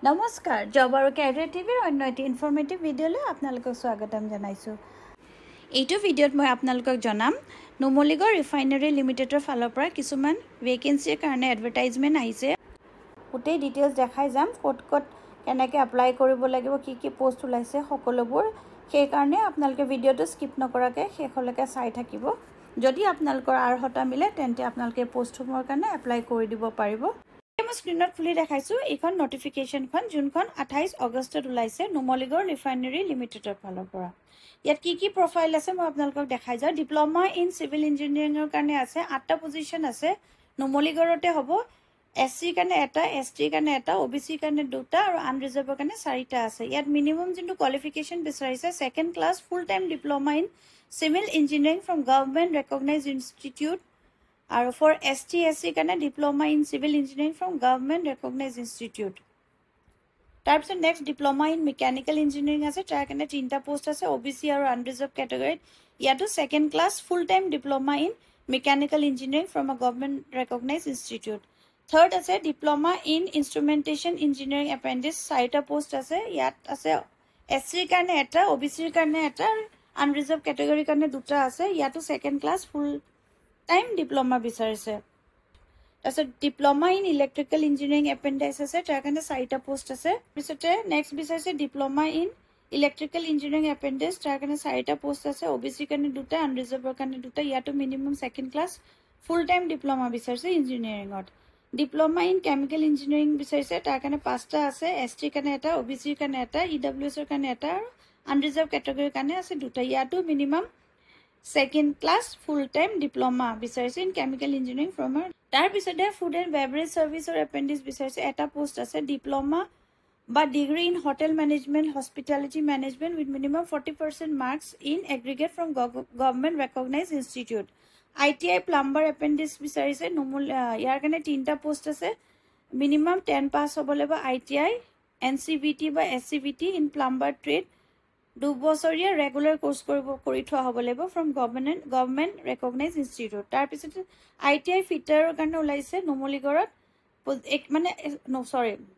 নমস্কাৰ জব আৰু কেৰিয়াৰ টিভিৰ অন্য এটি ইনফৰ্মেটিভ ভিডিঅ'লৈ আপোনালোকক স্বাগতম জনাইছোঁ। এইটো ভিডিঅ'ত মই আপোনালোকক জনাম নুমলীগড় ৰিফাইনাৰী লিমিটেডৰ ফালৰ পৰা কিছুমান ভেকেঞ্চিৰ কাৰণে এডভাৰটাইজমেণ্ট আহিছে। গোটেই ডিটেইলছ দেখাই যাম, ক'ত কেনেকৈ এপ্লাই কৰিব লাগিব, কি পোষ্ট ওলাইছে সকলোবোৰ। সেইকাৰণে আপোনালোকে ভিডিঅ'টো স্কিপ নকৰাকৈ শেষলৈকে চাই থাকিব। যদি আপোনালোকৰ আৰ্হতা মিলে তেন্তে আপোনালোকে পোষ্টসমূহৰ কাৰণে এপ্লাই কৰি দিব পাৰিব। মই স্ক্ৰীনত খুলি দেখাইছোঁ এইখন নটিফিকেশ্যনখন, যোনখন 28 আগষ্টত ওলাইছে নুমলীগড় ৰিফাইনাৰী লিমিটেডৰ ফালৰ পৰা। ইয়াত কি প্ৰফাইল আছে মই আপোনালোকক দেখাই যাওঁ। ডিপ্ল'মা ইন চিভিল ইঞ্জিনিয়াৰিঙৰ কাৰণে আছে 8টা পজিশ্যন আছে। নুমলীগড়তে হ'ব। SC কাৰণে এটা, ST কাৰণে এটা, OBC কাৰণে 2টা আৰু আনৰিজাৰ্ভৰ কাৰণে 4টা আছে। ইয়াত মিনিমাম যোনটো কোৱালিফিকেশ্যন বিচাৰিছে second class full time diploma in civil engineering from government recognised institute, আৰু ফৰ ST SC কাৰণে diploma in civil engineering from government recognised institute. তাৰপিছত next diploma in mechanical engineering আছে, তাৰ কাৰণে 3টা পোষ্ট আছে OBC আৰু আনৰিজাৰ্ভ কেটেগৰীত। ইয়াতো second class full time diploma in mechanical engineering from আ গভৰ্ণমেণ্ট ৰেকগনাইজড ইনষ্টিটিউট। থাৰ্ড আছে ডিপ্ল'মা ইন ইনষ্ট্ৰুমেণ্টেশ্যন ইঞ্জিনিয়াৰিং এপ্ৰেণ্টিছ, 4টা পোষ্ট আছে। ইয়াত আছে SC কাৰণে এটা, OBC কাৰণে এটা, আনৰিজাৰ্ভ কেটেগৰীৰ কাৰণে 2টা আছে। ইয়াতো second class full time diploma বিচাৰিছে। তাৰপিছত diploma in electrical engineering apprentice আছে, তাৰ কাৰণে 4টা পোষ্ট আছে। তাৰপিছতে নেক্সট বিচাৰিছে diploma in electrical engineering apprentice, তাৰ কাৰণে 4টা পোষ্ট আছে। OBC কাৰণে 2টা, আনৰিজাৰ্ভৰ কাৰণে 2টা। ইয়াতো minimum second class full time diploma বিচাৰিছে ইঞ্জিনিয়াৰিঙত। ডিপ্ল'মা ইন কেমিকেল ইঞ্জিনিয়াৰিং বিচাৰিছে, তাৰ কাৰণে 5টা আছে। ST কাৰণে এটা, OBC কাৰণে এটা, EWSৰ কাৰণে এটা আৰু আনৰিজাৰ্ভ কেটেগৰীৰ কাৰণে আছে 2টা। ইয়াতো minimum second class full time diploma বিচাৰিছে ইন কেমিকেল ইঞ্জিনিয়াৰিং ফ্ৰম তাৰপিছতে ফুড এণ্ড বেভাৰেজ ছাৰ্ভিচৰ এপ্ৰেণ্টিছ বিচাৰিছে, এটা পোষ্ট আছে। ডিপ্ল'মা বা degree in hotel management hospitality management with minimum 40% marks in aggregate from government recognised institute. ITI plumber apprentice বিচাৰিছে। ইয়াৰ কাৰণে 3টা পোষ্ট আছে। মিনিমাম 10 পাছ হ'ব লাগিব ITI, NCVT বা SCVT ইন প্লাম্বাৰ ট্ৰেড, 2 বছৰীয়া ৰেগুলাৰ কৰ্চ কৰি থোৱা হ'ব লাগিব ফ্ৰম গভৰ্ণমেণ্ট ৰেকগনাইজড ইনষ্টিটিউট। তাৰপিছত ITI ফিটাৰৰ কাৰণে ওলাইছে নুমলীগড়ত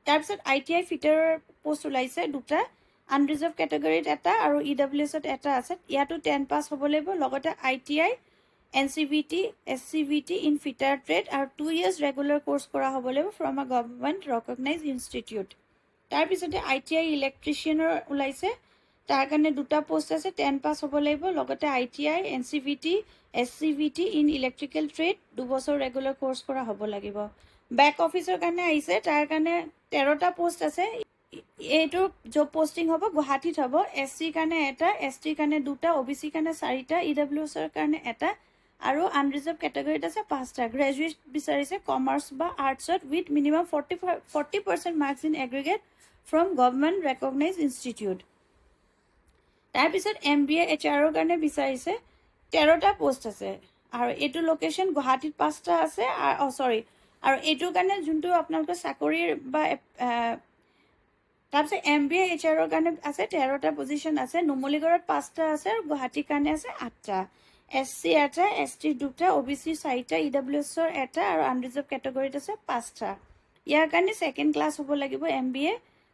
তাৰপিছত ITI ফিটাৰৰ পোষ্ট ওলাইছে 2টা, আনৰিজাৰ্ভ কেটেগৰীত এটা আৰু EWSত এটা আছে। ইয়াতো 10 পাছ হ'ব লাগিব। লগতে ITI, NCVT, SCVT in fitter trade আৰু 2 years ৰেগুলাৰ কৰ্চ কৰা হ'ব লাগিব ফ্ৰম আ গভৰ্ণমেণ্ট ৰেকগনাইজড ইনষ্টিটিউট। তাৰপিছতে ITI ইলেক্ট্ৰিচিয়ানৰ ওলাইছে, তাৰ কাৰণে 2টা পোষ্ট আছে। 10 পাছ হ'ব লাগিব। লগতে ITI, NCVT, SCVT in electrical trade, 2 বছৰ ৰেগুলাৰ কৰ্চ কৰা হ'ব লাগিব। বেক অফিচৰ কাৰণে আহিছে, তাৰ কাৰণে 13টা পোষ্ট আছে। এইটো জব পষ্টিং হ'ব গুৱাহাটীত হ'ব। SC কাৰণে এটা, ST কাৰণে 2টা, OBC কাৰণে 4টা, EWSৰ কাৰণে এটা আৰু আনৰিজাৰ্ভ কেটেগৰীত আছে 5টা। গ্ৰেজুৱেট বিচাৰিছে কমাৰ্চ বা আৰ্টছত with minimum 40% marks in aggregate from government recognised institute. তাৰপিছত MBA HRৰ কাৰণে বিচাৰিছে, 13টা পোষ্ট আছে আৰু এইটো লোকেশ্যন গুৱাহাটীত 5টা আছে। আৰু এইটোৰ কাৰণে যোনটো আপোনালোকৰ চাকৰিৰ বা তাৰপিছত MBA HRৰ কাৰণে আছে 13টা পজিশ্যন আছে। নুমলীগড়ত 5টা আছে আৰু গুৱাহাটীৰ কাৰণে আছে 8টা। SC এটা, ST 2টা, OBC 4টা, EWSৰ এটা আৰু আনৰিজাৰ্ভ কেটেগৰীত আছে 5টা। ইয়াৰ কাৰণে ছেকেণ্ড ক্লাছ হ'ব লাগিব, MBA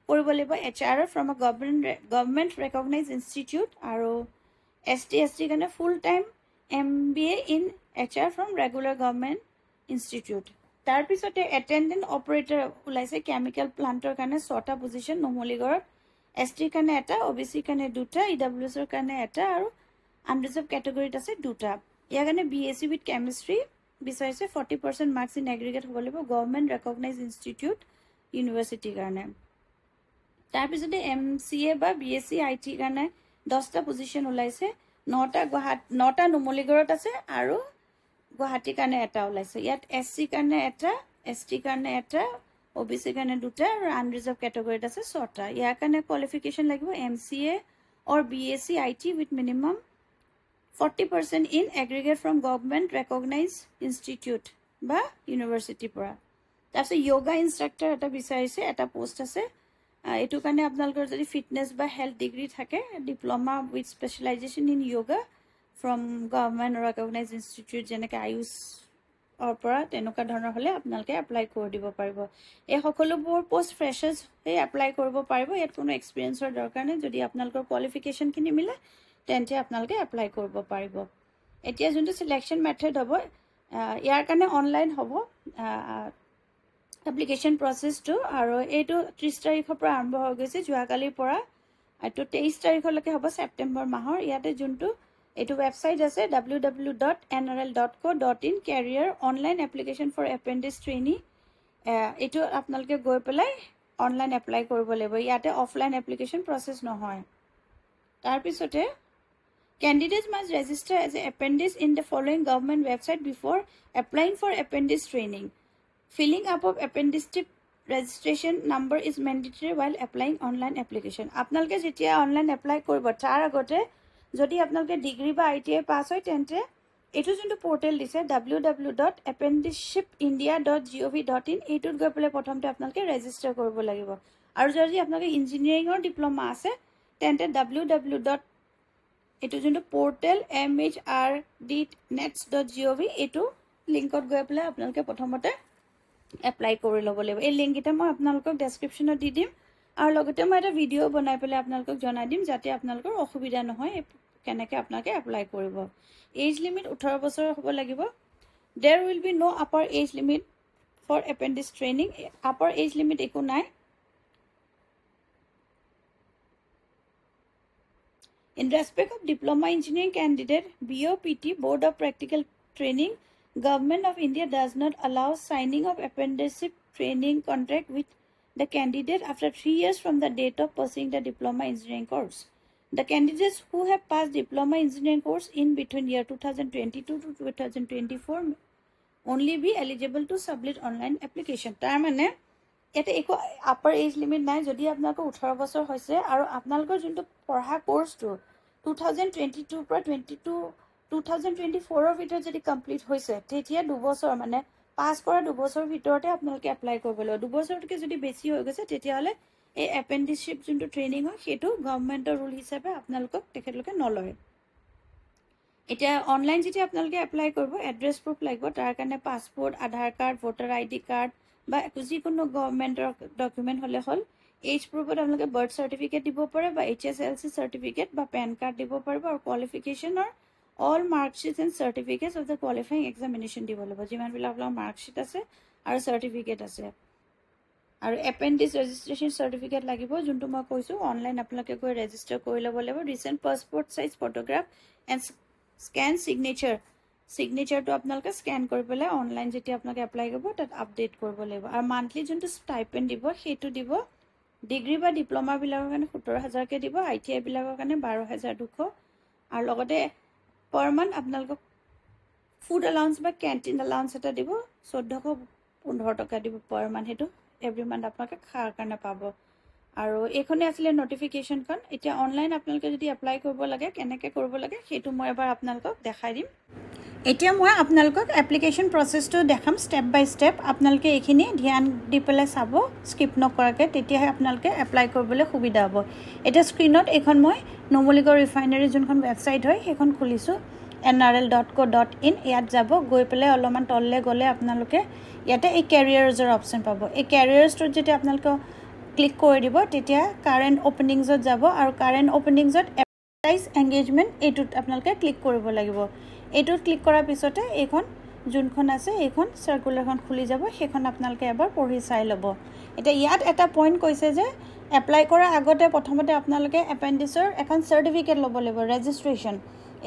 কৰিব লাগিব HR ফ্ৰম আ গভৰ্ণমেণ্ট ৰেকগনাইজড ইনষ্টিটিউট, আৰু ST ST কাৰণে full time MBA in HR from regular government institute. তাৰপিছতে এটেণ্ডেণ্ট অপাৰেটৰ ওলাইছে কেমিকেল প্লাণ্টৰ কাৰণে 6টা পজিশ্যন নুমলীগড়ত। ST কাৰণে এটা, OBC কাৰণে 2টা, EWSৰ কাৰণে এটা আৰু আনৰিজাৰ্ভ কেটেগৰীত আছে 2টা। ইয়াৰ কাৰণে BSc উইথ কেমিষ্ট্ৰি বিচাৰিছে, 40% মাৰ্কছ ইন এগ্ৰিগেট হ'ব লাগিব গভৰ্ণমেণ্ট ৰেকগনাইজড ইনষ্টিটিউট ইউনিভাৰ্চিটিৰ কাৰণে। তাৰপিছতে MCA বা BSc IT কাৰণে 10টা পজিশ্যন ওলাইছে। 9টা নুমলীগড়ত আছে আৰু গুৱাহাটীৰ কাৰণে এটা ওলাইছে। ইয়াত SC কাৰণে এটা, ST কাৰণে এটা, OBC কাৰণে 2টা আৰু আনৰিজাৰ্ভ কেটেগৰীত আছে 6টা। ইয়াৰ কাৰণে কোৱালিফিকেশ্যন লাগিব MCA or BSc IT with minimum 40% in aggregate from government recognized institute বা ইউনিভাৰ্চিটিৰ পৰা। তাৰপিছত য়োগা ইনষ্ট্ৰাক্টৰ এটা বিচাৰিছে, এটা পোষ্ট আছে। এইটো কাৰণে আপোনালোকৰ যদি ফিটনেছ বা হেল্থ ডিগ্ৰী থাকে, diploma with specialisation in yoga from government recognised institute যেনেকৈ পৰা তেনেকুৱা ধৰণৰ হ'লে আপোনালোকে এপ্লাই কৰি দিব পাৰিব এই সকলোবোৰ পোষ্ট ফ্ৰেছাৰ্ছ এপ্লাই কৰিব পাৰিব ইয়াত কোনো এক্সপিৰিয়েঞ্চৰ দৰকাৰ নাই যদি আপোনালোকৰ কোৱালিফিকেশ্যনখিনি মিলে তেন্তে আপোনালোকে এপ্লাই কৰিব পাৰিব এতিয়া যোনটো সিলেকশ্যন মেথড হ'ব ইয়াৰ কাৰণে অনলাইন হ'ব এপ্লিকেশ্যন প্ৰচেছটো আৰু এইটো 30 তাৰিখৰ পৰা আৰম্ভ হৈ গৈছে যোৱাকালিৰ পৰা এইটো 23 তাৰিখলৈকে হ'ব ছেপ্টেম্বৰ মাহৰ ইয়াতে যোনটো এইটো ৱেবছাইট আছে www.nrl.co.in career online application for apprentice trainee এইটো আপোনালোকে গৈ পেলাই অনলাইন এপ্লাই কৰিব লাগিব ইয়াতে অফলাইন এপ্লিকেশ্যন প্ৰচেছ নহয় তাৰ পিছতে candidates must register as an apprentice in the following government website before applying for apprentice training filling up of apprenticeship registration number is mandatory while applying online application আপোনালোকে যেতিয়া online apply কৰিব তাৰ আগতে যদি আপোনালোকে ডিগ্ৰী বা ITI পাছ হয় তেন্তে এইটো যোনটো পোৰ্টেল দিছে www.apprenticeshipindia.gov.in এইটোত গৈ পেলাই প্ৰথমতে আপোনালোকে ৰেজিষ্টাৰ কৰিব লাগিব আৰু যদি আপোনালোকে ইঞ্জিনিয়াৰিঙৰ ডিপ্ল'মা আছে তেন্তে www. এইটো যোনটো পোৰ্টেল mhrd.nets.gov এইটো লিংকত গৈ পেলাই আপোনালোকে প্ৰথমতে এপ্লাই কৰি ল'ব লাগিব এই লিংক এটা মই আপোনালোকক ডেছক্ৰিপশ্যনত দি দিম আৰু লগতে মই এটা ভিডিঅ' বনাই পেলাই আপোনালোকক জনাই দিম যাতে আপোনালোকৰ অসুবিধা নহয় কেনেকৈ আপোনালোকে এপ্লাই কৰিব এজ লিমিট 18 বছৰ হ'ব লাগিব there will be no upper age limit for apprentice training upper age limit একো নাই in respect of diploma engineering candidate BOPT Board of Practical Training Government of India does not allow signing of apprenticeship training contract with the candidate after 3 years from the date of pursuing the diploma engineering course. The candidates who have passed diploma engineering course in between year 2022 to 2024 only be eligible to submit online application. তাৰ মানে এটা একো upper as limit নাই যদি আপোনালোকৰ 18 বছৰ হৈছে আৰু আপোনালোকৰ যোনটো পঢ়া কোৰ্সটো 2022 পৰা 2024 ৰ ভিতৰত যদি কমপ্লিট হৈছে তেতিয়া 2 বছৰ মানে পাস কৰা 2 বছৰৰ ভিতৰতে আপোনালোকে এপ্লাই কৰিব লাগিব 2 বছৰতকৈ যদি বেছি হৈ গৈছে তেতিয়া হলে এই এপেন্ডিসশিপ যোনটো ট্ৰেইনিং হয় সেইটো গভৰ্ণমেণ্টৰ ৰুল হিচাপে আপোনালোকক তেখেতলোকে নলয় এটা অনলাইন যেতিয়া আপোনালোকে এপ্লাই কৰিব এড্ৰেছ প্ৰুফ লাগিব তাৰ কাৰণে পাছপোৰ্ট আধাৰ কাৰ্ড ভোটাৰ আইডি কাৰ্ড বা যিকোনো গভৰ্ণমেণ্টৰ ডকুমেণ্ট হলে হল এজ প্ৰুফত আপোনালোকে বাৰ্থ সাৰ্টিফিকেট দিব পাৰে বা HSLC সাৰ্টিফিকেট বা পেন কাৰ্ড দিব পাৰিব আৰু কোৱালিফিকেশ্যনৰ all mark sheets and certificates of the qualifying examination দিব লাগিব যিমান বিলাক আপোনাৰ মাৰ্ক শীট আছে আৰু সাৰ্টিফিকেট আছে আৰু এপেন্ডিক্স ৰেজিষ্ট্ৰেচন সাৰ্টিফিকেট লাগিব যোনটো মই কৈছো অনলাইন আপোনালোকে গৈ ৰেজিষ্টাৰ কৰি ল'ব লাগিব recent passport size photograph and scan সিগনেচাৰটো আপোনালোকে স্ক্যান কৰি পেলাই অনলাইন যেতিয়া আপোনালোকে এপ্লাই কৰিব তাত আপডেট কৰিব লাগিব আৰু মান্থলি যোনটো স্টাইপেন্ড দিব সেইটো দিব ডিগ্ৰী বা ডিপ্লোমা বিলাকৰ কাৰণে 17000 কে দিব ITI বিলাকৰ কাৰণে 12200 আৰু লগতে per month আপোনালোকক ফুড অ্যালাউন্স বা ক্যান্টিন অ্যালাউন্স এটা দিব 1415 টকা দিব per month হেতু এভৰি মান্থ আপোনালোকে খাৰ কাৰণে পাব আৰু এইখনে আসলে নোটিফিকেশন খন এতিয়া অনলাইন আপোনালোকে যদি এপ্লাই কৰিব লাগে কেনেকৈ কৰিব লাগে হেতু মই এবাৰ আপোনালোকক দেখাই দিম এতিয়া মই আপোনালোকক এপ্লিকেশন প্ৰসেছটো দেখাম স্টেপ বাই স্টেপ আপোনালোকে এইখিনি ধ্যান দি পেলাই চাব স্কিপ নকৰাকে তেতিয়াহে আপোনালোকে এপ্লাই কৰিবলৈ সুবিধা হ'ব এটা স্ক্ৰিনত এখন মই নুমলীগড় ৰিফাইনাৰী যোনখন ৱেবছাইট হয় সেইখন খুলিছো nrl.co.in ইয়াত যাব গৈ পেলাই অলপমান তললে গলে আপোনালোকে ইয়াতে এই ক্যাৰিয়াৰছৰ অপচন পাব এই ক্যাৰিয়াৰছটোত যেতিয়া আপোনালোকে ক্লিক কৰি দিব তেতিয়া কাৰেন্ট ওপেনিংছত যাব আৰু কাৰেন্ট ওপেনিংছত এপ্লাইজ এংগেজমেন্ট এইটোত আপোনালোকে ক্লিক কৰিব লাগিব এইটোত ক্লিক কৰাৰ পিছতে এইখন যোনখন আছে এইখন সাৰ্কুলাৰখন খুলি যাব সেইখন আপোনালোকে এবাৰ পঢ়ি চাই ল'ব এটা ইয়াত এটা পইণ্ট কৈছে যে এপ্লাই কৰাৰ আগতে প্ৰথমতে আপোনালোকে এপেন্ডিক্সৰ এখন সাৰ্টিফিকেট ল'ব লাগিব ৰেজিষ্ট্ৰেচন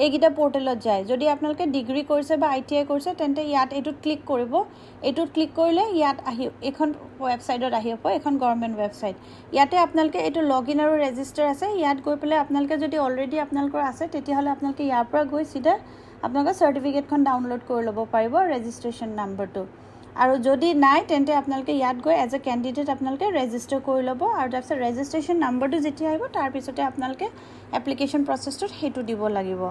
এইগিটা পোৰ্টেলত যায় যদি আপোনালোকে ডিগ্ৰী কৰিছে বা ITI কৰিছে তেন্তে ইয়াত এইটোত ক্লিক কৰিব এইটোত ক্লিক কৰিলে ইয়াত আহি এখন ৱেবছাইটত আহিব এখন গভৰ্ণমেণ্ট ৱেবছাইট ইয়াতে আপোনালোকে এইটো লগইন আৰু ৰেজিষ্টাৰ আছে ইয়াত গৈ পেলাই আপোনালোকে যদি অলৰেডি আপোনালোকৰ আছে তেতিয়া হলে আপোনালোকে ইয়াৰ পৰা গৈ সিধা আপোনালোকৰ সাৰ্টিফিকেটখন ডাউনলোড কৰি ল'ব পাৰিব ৰেজিষ্ট্ৰেচন নাম্বাৰটো আৰু যদি নাই তেন্তে আপোনালোকে ইয়াত গৈ এজ এ ক্যান্ডিডেট আপোনালোকে ৰেজিষ্টাৰ কৰি ল'ব আৰু তাৰপিছত ৰেজিষ্ট্ৰেচন নাম্বাৰটো যেতিয়া আহিব তাৰ পিছতে আপোনালোকে এপ্লিকেশন প্ৰসেছটো হেতু দিব লাগিব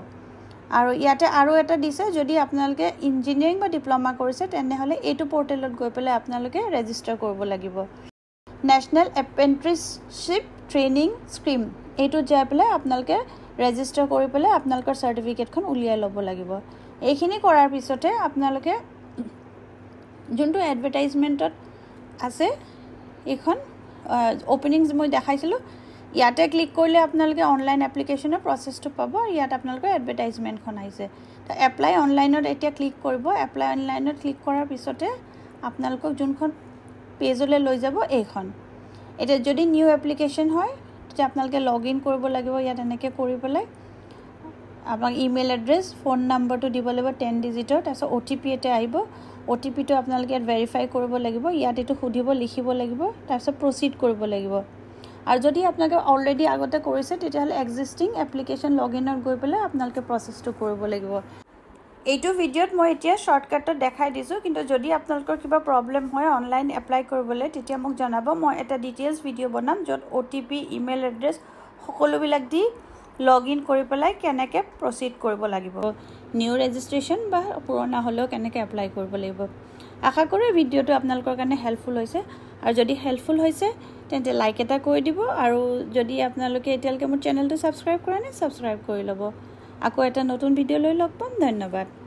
আৰু ইয়াতে আৰু এটা দিছে যদি আপোনালোকে ইঞ্জিনিয়াৰিং বা ডিপ্লোমা কৰিছে তেনে হলে এইটো পোৰ্টেলত গৈ পেলাই আপোনালোকে ৰেজিষ্টাৰ কৰিব লাগিব নেশনাল এপ্ৰেন্টিছশিপ ট্ৰেইনিং স্কিম এইটো যাই পেলাই আপোনালোকে ৰেজিষ্টাৰ কৰি পেলাই আপোনালোকৰ সাৰ্টিফিকেটখন উলিয়াই ল'ব লাগিব এইখিনি কৰাৰ পিছতে আপোনালোকে যোনটো এডভাৰটাইজমেণ্টত আছে এইখন ওপেনিংছ মই দেখাইছিলোঁ ইয়াতে ক্লিক কৰিলে আপোনালোকে অনলাইন এপ্লিকেশ্যনৰ প্ৰচেছটো পাব ইয়াত আপোনালোকৰ এডভাৰটাইজমেণ্টখন আহিছে তো এপ্লাই অনলাইনত এতিয়া ক্লিক কৰিব এপ্লাই অনলাইনত ক্লিক কৰাৰ পিছতে আপোনালোকক যোনখন পেজলৈ লৈ যাব এইখন এটা যদি নিউ এপ্লিকেশ্যন হয় তেতিয়া আপোনালোকে লগ ইন কৰিব লাগিব ইয়াত এনেকৈ কৰি পেলাই আপোনাক ইমেইল এড্ৰেছ ফোন নম্বৰটো দিব লাগিব 10 ডিজিটৰ তাৰপিছত OTP এটা আহিব OTPটো আপোনালোকে ইয়াত ভেৰিফাই কৰিব লাগিব ইয়াত এইটো সুধিব লিখিব লাগিব তাৰপিছত প্ৰচিড কৰিব লাগিব আৰু যদি আপোনালোকে অলৰেডি আগতে কৰিছে তেতিয়াহ'লে এক্সিষ্টিং এপ্লিকেশ্যন লগ ইনত গৈ পেলাই আপোনালোকে প্ৰচেছটো কৰিব লাগিব এইটো ভিডিঅ'ত মই এতিয়া শৰ্টকাটত দেখাই দিছোঁ কিন্তু যদি আপোনালোকৰ কিবা প্ৰব্লেম হয় অনলাইন এপ্লাই কৰিবলৈ তেতিয়া মোক জনাব মই এটা ডিটেইলছ ভিডিঅ' বনাম য'ত OTP ইমেইল এড্ৰেছ সকলোবিলাক দি লগ ইন কৰি পেলাই কেনেকৈ প্ৰচিড কৰিব লাগিব নিউ ৰেজিষ্ট্ৰেশ্যন বা পুৰণা হ'লেও কেনেকৈ এপ্লাই কৰিব লাগিব আশা কৰোঁ ভিডিঅ'টো আপোনালোকৰ কাৰণে হেল্পফুল হৈছে আৰু যদি হেল্পফুল হৈছে তেন্তে লাইক এটা কৰি দিব আৰু যদি আপোনালোকে এতিয়ালৈকে মোৰ চেনেলটো ছাবস্ক্ৰাইব কৰা নাই ছাবস্ক্ৰাইব কৰি ল'ব আকৌ এটা নতুন ভিডিঅ' লৈ লগ পাম ধন্যবাদ